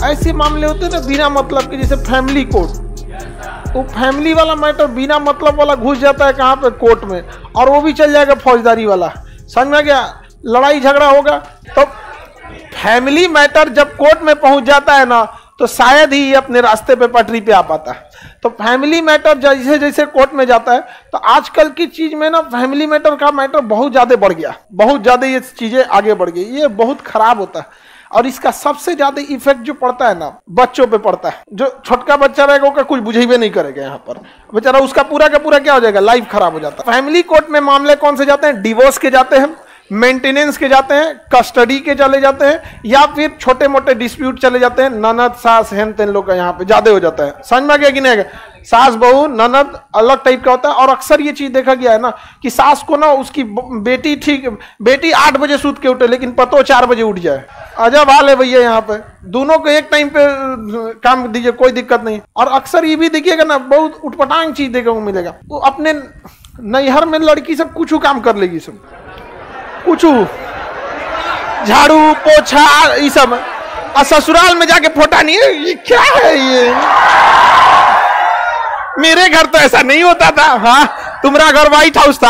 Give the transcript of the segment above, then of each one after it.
ऐसे मामले होते हैं ना बिना मतलब के, जैसे फैमिली कोर्ट, वो फैमिली वाला मैटर बिना मतलब वाला घुस जाता है कहाँ पे, कोर्ट में, और वो भी चल जाएगा फौजदारी वाला। समझ में गया? लड़ाई झगड़ा होगा तो फैमिली मैटर जब कोर्ट में पहुंच जाता है ना, तो शायद ही अपने रास्ते पे पटरी पे आ पाता है। तो फैमिली मैटर जैसे जैसे कोर्ट में जाता है, तो आजकल की चीज में ना फैमिली मैटर का मैटर बहुत ज्यादा बढ़ गया, बहुत ज्यादा ये चीजें आगे बढ़ गई। ये बहुत खराब होता है, और इसका सबसे ज्यादा इफेक्ट जो पड़ता है ना, बच्चों पे पड़ता है। जो छोटका बच्चा रहेगा उसका कुछ बुझेबे नहीं करेगा यहाँ पर, बेचारा उसका पूरा का पूरा क्या हो जाएगा, लाइफ खराब हो जाता है। फैमिली कोर्ट में मामले कौन से जाते हैं? डिवोर्स के जाते हैं, मेंटेनेंस के जाते हैं, कस्टडी के चले जाते हैं, या फिर छोटे मोटे डिस्प्यूट चले जाते हैं। ननद सास हेन तेन लोग का यहाँ पे ज्यादा हो जाता है। समझ में आ गया कि नहीं? सास बहू ननद अलग टाइप का होता है, और अक्सर ये चीज देखा गया है ना कि सास को ना उसकी बेटी 8 बजे सूत के उठे, लेकिन पतो 4 बजे उठ जाए। अजब हाल है भैया यहाँ पे। दोनों को एक टाइम पे काम दीजिए, कोई दिक्कत नहीं। और अक्सर ये भी देखिएगा ना, बहुत उठपटांग चीज देखने को मिलेगा। वो अपने नैहर में लड़की सब कुछ काम कर लेगी, सब कुछ झाड़ू पोछा ये सब, और ससुराल में जाके फोटा नहीं है। ये क्या है ये? मेरे घर तो ऐसा नहीं होता था। हाँ, तुम्हारा घर व्हाइट हाउस था।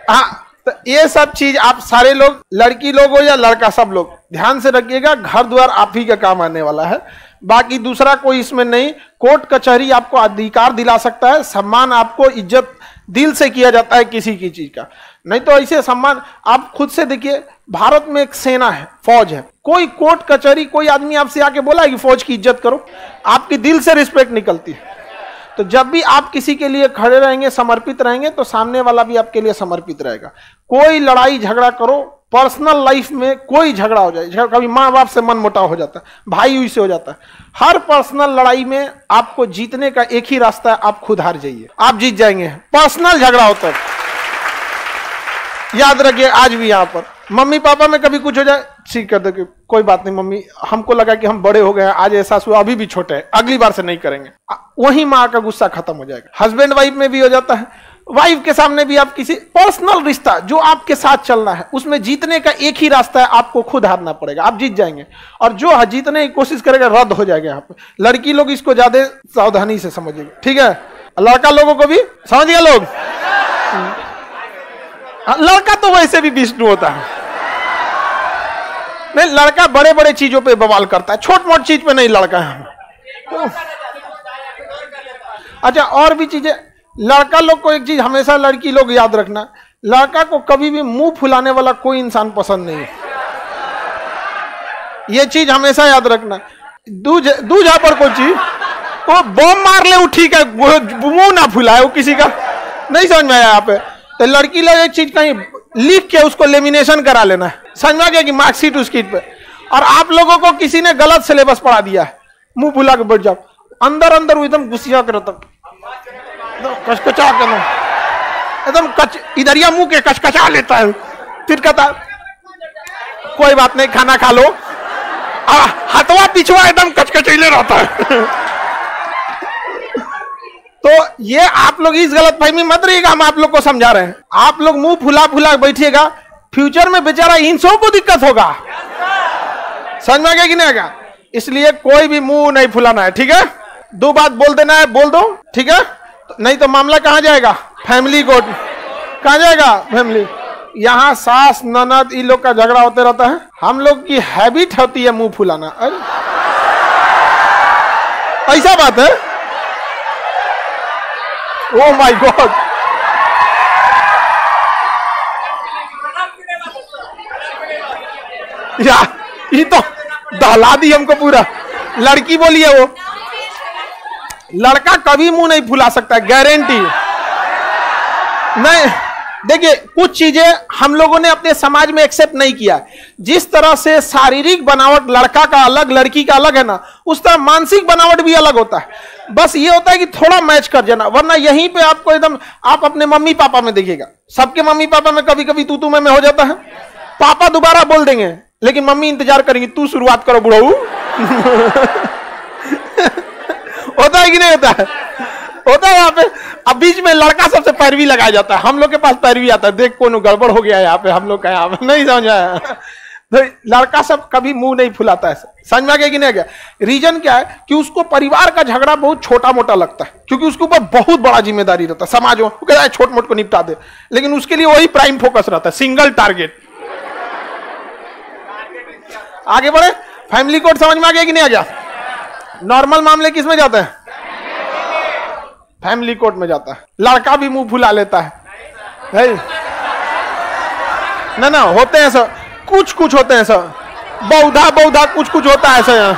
हाँ, तो ये सब चीज आप सारे लोग, लड़की लोग हो या लड़का, सब लोग ध्यान से रखिएगा। घर द्वार आप ही का काम आने वाला है, बाकी दूसरा कोई इसमें नहीं। कोर्ट कचहरी आपको अधिकार दिला सकता है, सम्मान आपको इज्जत दिल से किया जाता है किसी की चीज का, नहीं तो ऐसे सम्मान आप खुद से देखिए। भारत में एक सेना है, फौज है, कोई कोर्ट कचहरी कोई आदमी आपसे आके बोला है कि फौज की इज्जत करो? आपकी दिल से रिस्पेक्ट निकलती है। तो जब भी आप किसी के लिए खड़े रहेंगे, समर्पित रहेंगे, तो सामने वाला भी आपके लिए समर्पित रहेगा। कोई लड़ाई झगड़ा करो, पर्सनल लाइफ में कोई झगड़ा हो जाए, कभी माँ बाप से मन मुटाव हो जाता है, भाई हुई से हो जाता है, हर पर्सनल लड़ाई में आपको जीतने का एक ही रास्ता है, आप खुद हार जाइए, आप जीत जाएंगे। पर्सनल झगड़ा होता है, याद रखिए। आज भी यहाँ पर मम्मी पापा में कभी कुछ हो जाए, ठीक कर दे, कोई बात नहीं मम्मी, हमको लगा कि हम बड़े हो गए हैं, आज एहसास हुआ अभी भी छोटे हैं, अगली बार से नहीं करेंगे, वही माँ का गुस्सा खत्म हो जाएगा। हस्बैंड वाइफ में भी हो जाता है, वाइफ के सामने भी। आप किसी पर्सनल रिश्ता जो आपके साथ चलना है, उसमें जीतने का एक ही रास्ता है, आपको खुद हारना पड़ेगा, आप जीत जाएंगे। और जो जीतने की कोशिश करेगा रद्द हो जाएगा। यहाँ पे लड़की लोग इसको ज्यादा सावधानी से समझिएगा, ठीक है? लड़का लोगों को भी समझिए लोग, लड़का तो वैसे भी विष्णु होता है, नहीं लड़का बड़े बड़े चीजों पे बवाल करता है, छोट मोट चीज पे नहीं लड़का है। अच्छा, और भी चीजें, लड़का लोग को एक चीज हमेशा लड़की लोग याद रखना, लड़का को कभी भी मुंह फुलाने वाला कोई इंसान पसंद नहीं है, ये चीज हमेशा याद रखना। दूजा पर कोई चीज वो बम मार ले, वो ठीक है, मुंह ना फुलाए, वो किसी का नहीं समझ में आया यहाँ पे। तो लड़की लोग एक चीज कहीं लिख के उसको लेमिनेशन करा लेना है, समझ में आ गया कि मार्कशीट उसकी पे। और आप लोगों को किसी ने गलत सिलेबस पढ़ा दिया है, मुंह फुला के बैठ जाओ, अंदर अंदर वो एकदम गुस्सा कर कचकचा कर एकदम इधरिया मुंह के कचकचा लेता है, फिर कहता कोई बात नहीं खाना खा लो, हथवा पिछवा एकदम कचकचैले रहता है। तो ये आप लोग इस गलत फहमी मत रहिएगा, हम आप लोग को समझा रहे हैं। आप लोग मुंह फुला फुला बैठिएगा, फ्यूचर में बेचारा इंसानों को दिक्कत होगा, समझ में आ गया कि नहीं आएगा? इसलिए कोई भी मुंह नहीं फुलाना है, ठीक है? 2 बात बोल देना है, बोल दो, ठीक है? नहीं तो मामला कहां जाएगा? Family court. कहां जाएगा? फैमिली। यहाँ सास ननद इन लोग का झगड़ा होते रहता है, हम लोग की हैबिट होती है मुंह फुलाना। अरे ऐसा बात है? ओ माय गॉड, ये तो दहला दी हमको पूरा। लड़की बोली है, वो लड़का कभी मुंह नहीं फुला सकता, गारंटी नहीं। देखिए, कुछ चीजें हम लोगों ने अपने समाज में एक्सेप्ट नहीं किया। जिस तरह से शारीरिक बनावट लड़का का अलग लड़की का अलग है ना, उस तरह मानसिक बनावट भी अलग होता है। बस ये होता है कि थोड़ा मैच कर जाना, वरना यहीं पे आपको एकदम, आप अपने मम्मी पापा में देखिएगा, सबके मम्मी पापा में कभी कभी तू में हो जाता है। पापा दोबारा बोल देंगे, लेकिन मम्मी इंतजार करेंगी, तू शुरुआत करो बुढ़ऊ। होता है कि नहीं होता है? होता है यहाँ पे। अब बीच में लड़का सबसे पैरवी लगाया जाता है, हम लोग के पास पैरवी आता है, देख कौन गड़बड़ हो गया यहाँ पे, हम लोग का यहाँ पे नहीं समझ आया। लड़का सब कभी मुंह नहीं फुलाता है, समझ में आ गया कि नहीं गया? रीजन क्या है कि उसको परिवार का झगड़ा बहुत छोटा मोटा लगता है, क्योंकि उसके ऊपर बहुत बड़ा जिम्मेदारी रहता है, समाज में कहता है छोट मोट को निपटा दे, लेकिन उसके लिए वही प्राइम फोकस रहता है, सिंगल टारगेट। आगे बढ़े, फैमिली कोड समझ में आ गया कि नहीं आ गया? नॉर्मल मामले किस में जाते हैं? फैमिली कोर्ट में जाता है। लड़का भी मुंह फुला लेता है ना, होते हैं सर, कुछ कुछ होते हैं सर, बहुधा कुछ कुछ होता है सर।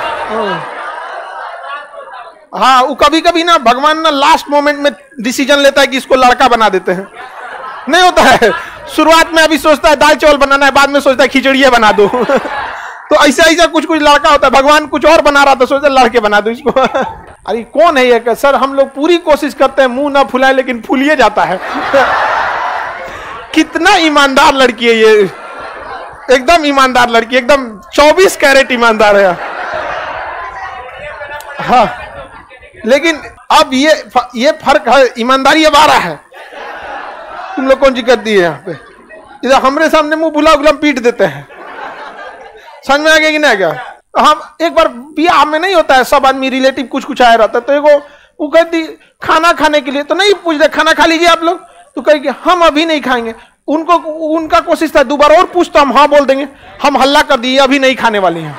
हाँ, वो कभी कभी ना भगवान ना लास्ट मोमेंट में डिसीजन लेता है कि इसको लड़का बना देते हैं। नहीं होता है, शुरुआत में अभी सोचता है दाल चावल बनाना है, बाद में सोचता है खिचड़िया बना दो। तो ऐसा कुछ कुछ लड़का होता है। भगवान कुछ और बना रहा था, सोचता लड़के बना दो इसको। अरे कौन है ये? सर हम लोग पूरी कोशिश करते हैं मुंह ना फुलाए, लेकिन फूलिए जाता है। कितना ईमानदार लड़की है ये, एकदम ईमानदार लड़की, एकदम 24 कैरेट ईमानदार है। हाँ, लेकिन अब ये फर्क है, ईमानदारी अब आ रहा है। तुम लोग कौन सी करती है यहाँ पे? इधर हमारे सामने मुंह फुला गुलाम पीट देते हैं। समझ में आ गया कि नहीं आ गया? हम एक बार बियाह में नहीं होता है, सब आदमी रिलेटिव कुछ कुछ आया रहता है, तो एगो वो कहती खाना खाने के लिए, तो नहीं पूछ रहे खाना खा लीजिए आप लोग, तो कहेगी हम अभी नहीं खाएंगे। उनका कोशिश था दोबारा और पूछ, तो हम हाँ बोल देंगे, हम हल्ला कर दिए अभी नहीं खाने वाली हैं।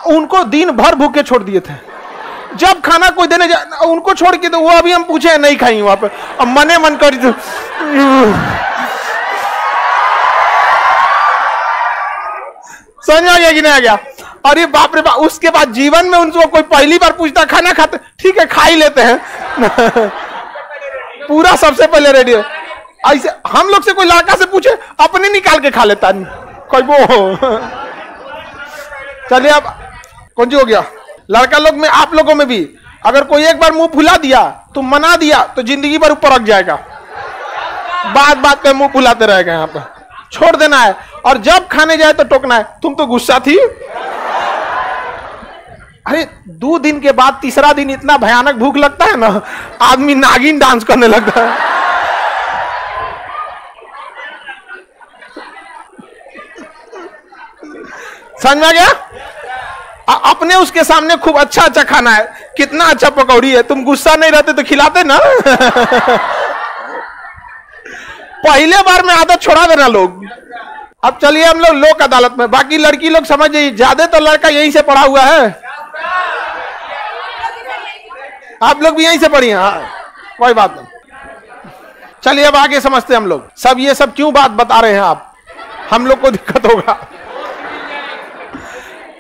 उनको दिन भर भूखे छोड़ दिए थे, जब खाना कोई देने उनको छोड़ के, तो वो अभी हम पूछे नहीं खाएंगे वहां पे, अब मने मन करी तो समझ में आ गया कि नहीं आ गया? अरे बाप रे बाप, उसके बाद जीवन में उनको कोई पहली बार पूछता खाना खाते, ठीक है खा ही लेते हैं। पूरा सबसे पहले रेडी है। ऐसे हम लोग से कोई लड़का से पूछे, अपने निकाल के खा लेता कोई वो। चलिए अब कौन सी हो गया? लड़का लोग में, आप लोगों में भी अगर कोई एक बार मुंह फुला दिया तो मना दिया तो जिंदगी भर ऊपर रख जाएगा, बात पे मुंह फुलाते रहेगा। यहाँ पे छोड़ देना है, और जब खाने जाए तो टोकना है, तुम तो गुस्सा थी। अरे 2 दिन के बाद तीसरा दिन इतना भयानक भूख लगता है ना, आदमी नागिन डांस करने लगता है। समझ में आ गया? अपने उसके सामने खूब अच्छा खाना है, कितना अच्छा पकौड़ी है, तुम गुस्सा नहीं रहते तो खिलाते ना। पहले बार में आदत छोड़ा देना लोग। अब चलिए हम लोग लोक अदालत में, बाकी लड़की लोग समझ जाइए, ज्यादा तो लड़का यहीं से पढ़ा हुआ है, आप लोग भी यहीं से पढ़ी हैं। हाँ, कोई बात नहीं। चलिए अब आगे समझते हैं हम लोग। सब ये सब क्यों बात बता रहे हैं आप, हम लोग को दिक्कत होगा।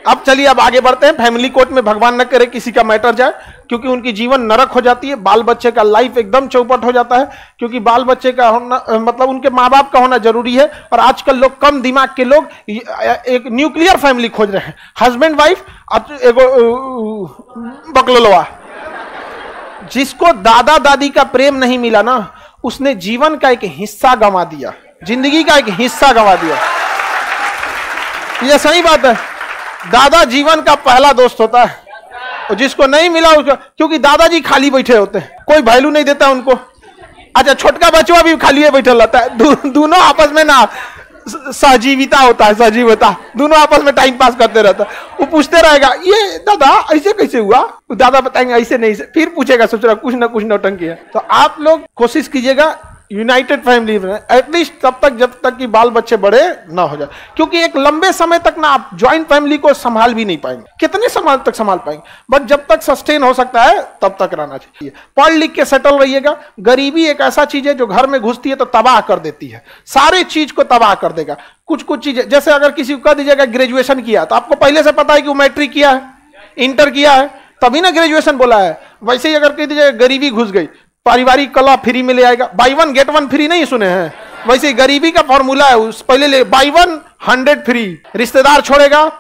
अब चलिए अब आगे बढ़ते हैं। फैमिली कोर्ट में भगवान न करे किसी का मैटर जाए, क्योंकि उनकी जीवन नरक हो जाती है, बाल बच्चे का लाइफ एकदम चौपट हो जाता है, क्योंकि बाल बच्चे का होना मतलब उनके माँ बाप का होना जरूरी है। और आजकल लोग, कम दिमाग के लोग, एक न्यूक्लियर फैमिली खोज रहे हैं, हस्बैंड वाइफ बकलोलवा। जिसको दादा दादी का प्रेम नहीं मिला ना, उसने जीवन का एक हिस्सा गंवा दिया, जिंदगी का एक हिस्सा गंवा दिया। यह सही बात है। दादा जीवन का पहला दोस्त होता है, और जिसको नहीं मिला उसको, क्योंकि दादाजी खाली बैठे होते हैं, कोई वैल्यू नहीं देता उनको। अच्छा, छोटका बच्चा भी खाली बैठा रहता है, दोनों आपस में ना सहजीविता होता है, सहजीविता, दोनों आपस में टाइम पास करते रहता है। वो पूछते रहेगा ये दादा ऐसे कैसे हुआ, दादा बताएंगे ऐसे नहीं, फिर पूछेगा, सोच रहा कुछ ना कुछ नौटंकी है। तो आप लोग कोशिश कीजिएगा यूनाइटेड फैमिली में, एटलीस्ट तब तक जब तक कि बाल बच्चे बड़े ना हो जाए, क्योंकि एक लंबे समय तक ना आप ज्वाइंट फैमिली को संभाल भी नहीं पाएंगे। कितने समय तक संभाल पाएंगे? बट जब तक सस्टेन हो सकता है तब तक रहना चाहिए। पढ़ लिख के सेटल रहिएगा। गरीबी एक ऐसा चीज है जो घर में घुसती है तो तबाह कर देती है, सारे चीज को तबाह कर देगा। कुछ कुछ चीजें, जैसे अगर किसी को कह दीजिएगा ग्रेजुएशन किया, तो आपको पहले से पता है कि वो मैट्रिक किया है, इंटर किया है, तभी ना ग्रेजुएशन बोला है। वैसे ही अगर कह दीजिएगा गरीबी घुस गई, पारिवारिक कला फ्री में ले आएगा, बाई 1 गेट 1 फ्री नहीं सुने हैं? वैसे गरीबी का फॉर्मूला है, उस पहले ले बाई 1 100 फ्री। रिश्तेदार छोड़ेगा,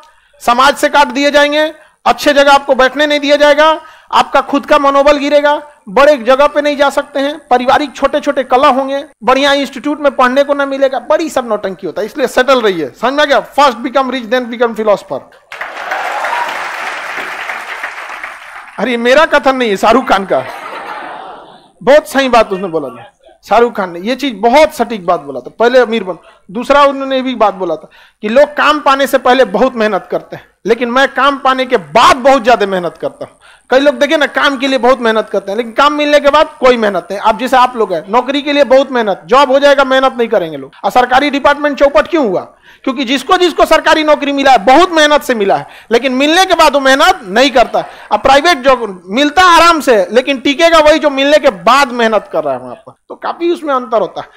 समाज से काट दिए जाएंगे, अच्छे जगह आपको बैठने नहीं दिया जाएगा, आपका खुद का मनोबल गिरेगा, बड़े जगह पे नहीं जा सकते हैं, पारिवारिक छोटे छोटे कला होंगे, बढ़िया इंस्टीट्यूट में पढ़ने को ना मिलेगा, बड़ी सब नौटंकी होता है। इसलिए सेटल रहिए। समझ में गया? First become rich then become philosopher. अरे मेरा कथन नहीं है, शाहरुख खान का। बहुत सही बात उसने बोला था। शाहरुख खान ने ये चीज बहुत सटीक बात बोला था, पहले अमीर बन। दूसरा उन्होंने भी बात बोला था कि लोग काम पाने से पहले बहुत मेहनत करते हैं, लेकिन मैं काम पाने के बाद बहुत ज्यादा मेहनत करता हूं। कई लोग देखे ना, काम के लिए बहुत मेहनत करते हैं, लेकिन काम मिलने के बाद कोई मेहनत नहीं। अब जैसे आप लोग हैं, नौकरी के लिए बहुत मेहनत, जॉब हो जाएगा, मेहनत नहीं करेंगे लोग। और सरकारी डिपार्टमेंट चौपट क्यों हुआ? क्योंकि जिसको जिसको सरकारी नौकरी मिला है बहुत मेहनत से मिला है, लेकिन मिलने के बाद वो मेहनत नहीं करता। अब प्राइवेट जॉब मिलता आराम से, लेकिन टिकेगा वही जो मिलने के बाद मेहनत कर रहा है वहां पर। तो काफी उसमें अंतर होता है।